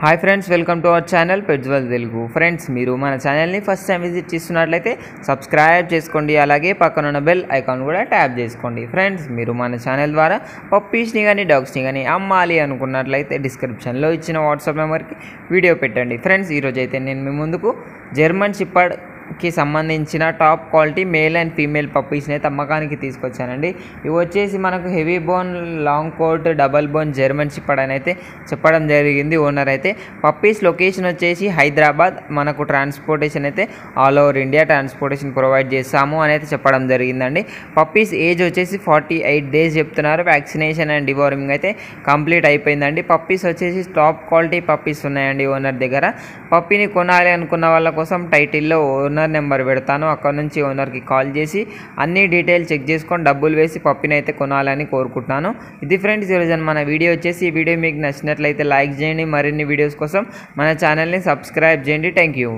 Hi friends, welcome to our channel pets world Telugu. Friends, మీరు మన ఛానల్ని ఫస్ట్ టైం విజిట్ చేస్తున్నట్లయితే సబ్స్క్రైబ్ చేసుకోండి, అలాగే పక్కన ఉన్న బెల్ ఐకాన్ కూడా ట్యాప్ చేసుకోండి. ఫ్రెండ్స్, మీరు మన ఛానల్ ద్వారా పప్పీస్ని కానీ డాగ్స్ని కానీ అమ్మాలి అనుకున్నట్లయితే డిస్క్రిప్షన్లో ఇచ్చిన వాట్సాప్ నెంబర్కి వీడియో పెట్టండి. ఫ్రెండ్స్, ఈరోజు అయితే నేను మీ ముందుకు జర్మన్ షెపర్డ్కి సంబంధించిన top quality male and female పప్పీస్ని అయితే అమ్మకానికి తీసుకొచ్చానండి. ఇవి వచ్చేసి మనకు heavy bone, long coat, double bone German shepherd అని అయితే చెప్పడం జరిగింది ఓనర్ అయితే. పప్పీస్ లొకేషన్ వచ్చేసి హైదరాబాద్. మనకు ట్రాన్స్పోర్టేషన్ అయితే all over India transportation provide చేస్తాము అని అయితే చెప్పడం జరిగిందండి. పప్పీస్ ఏజ్ వచ్చేసి 48 days చెప్తున్నారు. వ్యాక్సినేషన్ అండ్ డివార్మింగ్ అయితే కంప్లీట్ అయిపోయిందండి. పప్పీస్ వచ్చేసి టాప్ క్వాలిటీ పప్పీస్ ఉన్నాయండి ఓనర్ దగ్గర. పప్పీని కొనాలి అనుకున్న వాళ్ళ కోసం టైటిల్లో ఓనర్ నెంబర్ పెడతాను. అక్కడ నుంచి ఓనర్కి కాల్ చేసి అన్ని డీటెయిల్స్ చెక్ చేసుకొని డబ్బులు వేసి పప్పిని అయితే కొనాలని కోరుకుంటున్నాను. ఇది ఫ్రెండ్స్, ఈరోజు మన వీడియో వచ్చేసి ఈ వీడియో మీకు నచ్చినట్లయితే లైక్ చేయండి. మరిన్ని వీడియోస్ కోసం మన ఛానల్ని సబ్స్క్రైబ్ చేయండి. Thank you.